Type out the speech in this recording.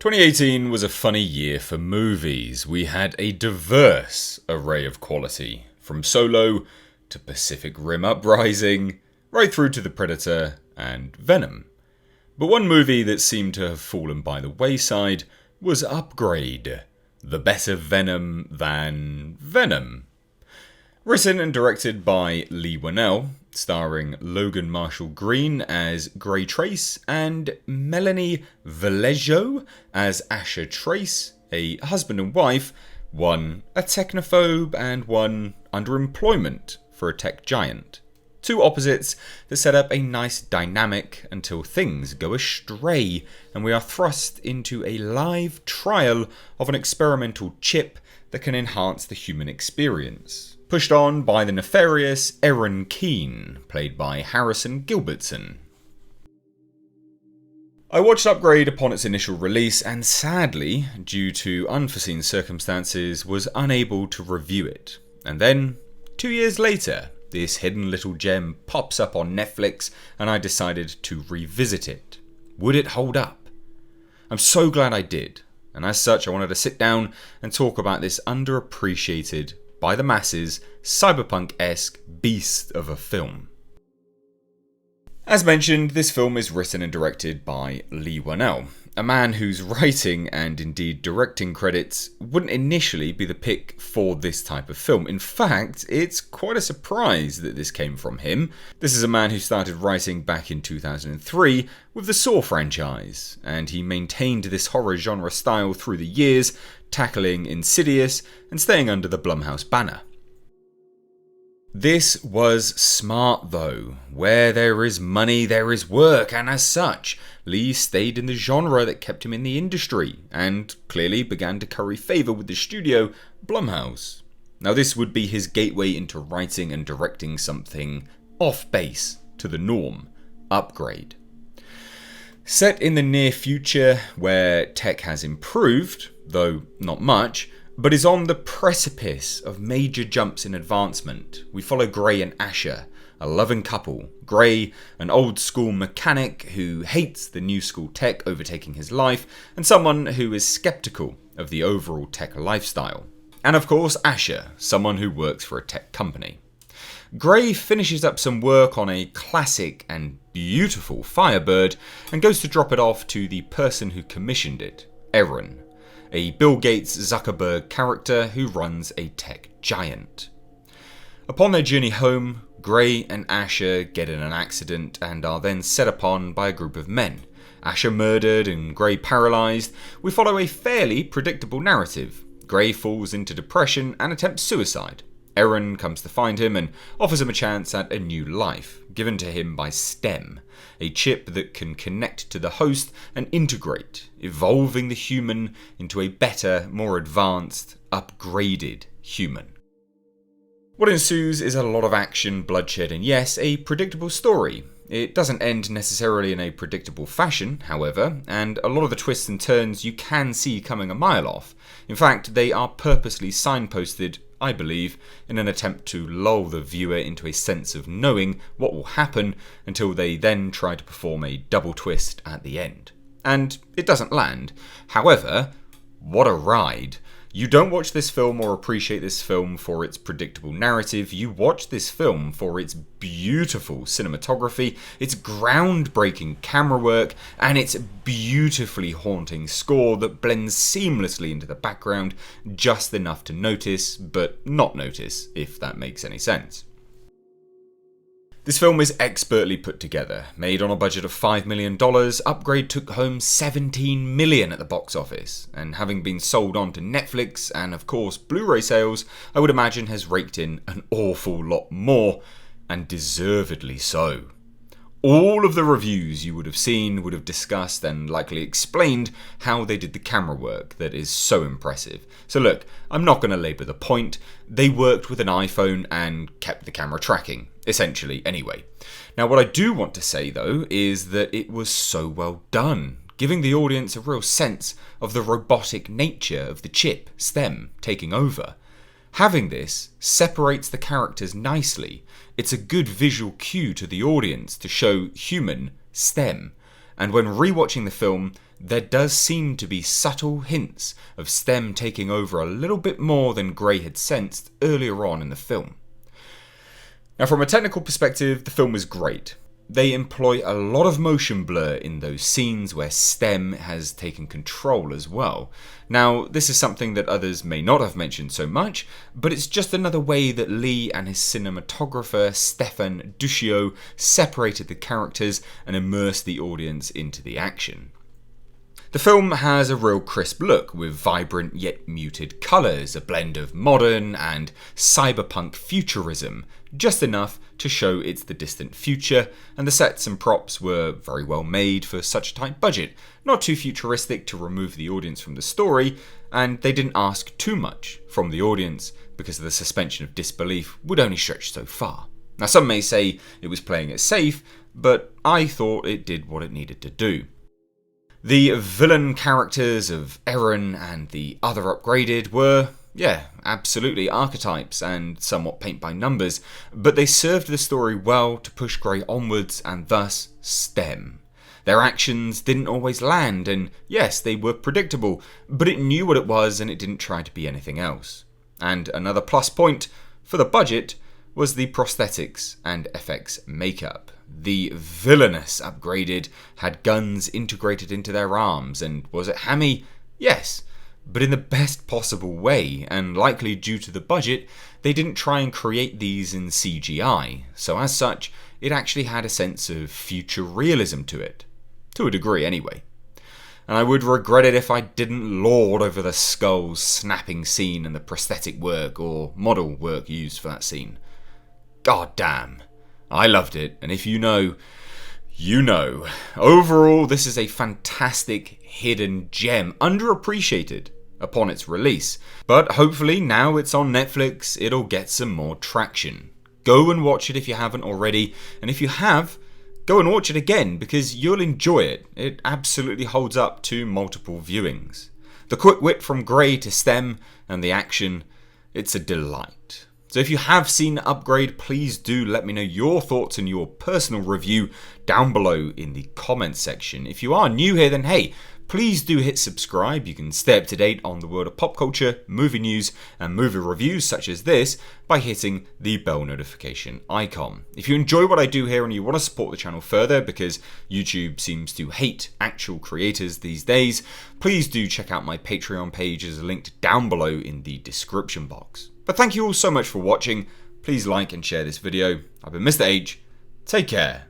2018 was a funny year for movies. We had a diverse array of quality, from Solo to Pacific Rim Uprising, right through to the Predator and Venom. But one movie that seemed to have fallen by the wayside was Upgrade, the better Venom than Venom. Written and directed by Leigh Whannell, starring Logan Marshall-Green as Asha Trace and Melanie Vallejo as Asha Trace, a husband and wife, one a technophobe and one underemployment for a tech giant. Two opposites that set up a nice dynamic until things go astray and we are thrust into a live trial of an experimental chip that can enhance the human experience. Pushed on by the nefarious Eron, played by Harrison Gilbertson. I watched Upgrade upon its initial release and sadly, due to unforeseen circumstances, was unable to review it. And then, 2 years later, this hidden little gem pops up on Netflix and I decided to revisit it. Would it hold up? I'm so glad I did, and as such I wanted to sit down and talk about this underappreciated, by the masses, cyberpunk-esque beast of a film. As mentioned, this film is written and directed by Lee Whannell, a man whose writing and indeed directing credits wouldn't initially be the pick for this type of film. In fact, it's quite a surprise that this came from him. This is a man who started writing back in 2003 with the Saw franchise, and he maintained this horror genre style through the years, tackling Insidious and staying under the Blumhouse banner. This was smart though. Where there is money, there is work, and as such, Lee stayed in the genre that kept him in the industry, and clearly began to curry favour with the studio, Blumhouse. Now this would be his gateway into writing and directing something off-base to the norm, Upgrade. Set in the near future, where tech has improved, though not much, but is on the precipice of major jumps in advancement. We follow Gray and Asha, a loving couple. Gray, an old school mechanic who hates the new school tech overtaking his life, and someone who is skeptical of the overall tech lifestyle. And of course Asha, someone who works for a tech company. Gray finishes up some work on a classic and beautiful Firebird and goes to drop it off to the person who commissioned it, Eron, a Bill Gates Zuckerberg character who runs a tech giant. Upon their journey home, Gray and Asha get in an accident and are then set upon by a group of men. Asha murdered and Gray paralysed. We follow a fairly predictable narrative. Gray falls into depression and attempts suicide. Eron comes to find him and offers him a chance at a new life, given to him by STEM, a chip that can connect to the host and integrate, evolving the human into a better, more advanced, upgraded human. What ensues is a lot of action, bloodshed, and yes, a predictable story. It doesn't end necessarily in a predictable fashion, however, and a lot of the twists and turns you can see coming a mile off. In fact, they are purposely signposted, I believe, in an attempt to lull the viewer into a sense of knowing what will happen until they then try to perform a double twist at the end. And it doesn't land. However, what a ride. You don't watch this film or appreciate this film for its predictable narrative, you watch this film for its beautiful cinematography, its groundbreaking camera work, and its beautifully haunting score that blends seamlessly into the background, just enough to notice, but not notice, if that makes any sense. This film is expertly put together. Made on a budget of $5 million, Upgrade took home $17 million at the box office, and having been sold on to Netflix and of course Blu-ray sales, I would imagine has raked in an awful lot more, and deservedly so. All of the reviews you would have seen would have discussed and likely explained how they did the camera work that is so impressive. So look, I'm not going to labour the point. They worked with an iPhone and kept the camera tracking, essentially anyway. Now what I do want to say though is that it was so well done, giving the audience a real sense of the robotic nature of the chip, STEM, taking over. Having this separates the characters nicely. It's a good visual cue to the audience to show human STEM. And when rewatching the film, there does seem to be subtle hints of STEM taking over a little bit more than Gray had sensed earlier on in the film. Now, from a technical perspective, the film is great. They employ a lot of motion blur in those scenes where STEM has taken control as well. Now, this is something that others may not have mentioned so much, but it's just another way that Lee and his cinematographer Stefan Duccio separated the characters and immersed the audience into the action. The film has a real crisp look with vibrant yet muted colours, a blend of modern and cyberpunk futurism, just enough to show it's the distant future, and the sets and props were very well made for such a tight budget, not too futuristic to remove the audience from the story, and they didn't ask too much from the audience because the suspension of disbelief would only stretch so far. Now, some may say it was playing it safe, but I thought it did what it needed to do. The villain characters of Eron and the other upgraded were, absolutely archetypes and somewhat paint by numbers, but they served the story well to push Gray onwards and thus STEM. Their actions didn't always land, and yes, they were predictable, but it knew what it was and it didn't try to be anything else. And another plus point for the budget was the prosthetics and effects makeup. The villainous upgraded had guns integrated into their arms, and was it hammy? Yes, but in the best possible way, and likely due to the budget, they didn't try and create these in CGI, so as such, it actually had a sense of future realism to it. To a degree anyway. And I would regret it if I didn't lord over the skulls snapping scene and the prosthetic work or model work used for that scene. God damn. I loved it, and if you know, you know. Overall, this is a fantastic hidden gem, underappreciated upon its release. But hopefully now it's on Netflix, it'll get some more traction. Go and watch it if you haven't already, and if you have, go and watch it again because you'll enjoy it. It absolutely holds up to multiple viewings. The quick wit from Gray to STEM and the action, it's a delight. So if you have seen Upgrade, please do let me know your thoughts and your personal review down below in the comments section. If you are new here, then hey, please do hit subscribe. You can stay up to date on the world of pop culture, movie news, and movie reviews such as this by hitting the bell notification icon. If you enjoy what I do here and you want to support the channel further because YouTube seems to hate actual creators these days, please do check out my Patreon page as linked down below in the description box. But thank you all so much for watching. Please like and share this video. I've been Mr. H. Take care.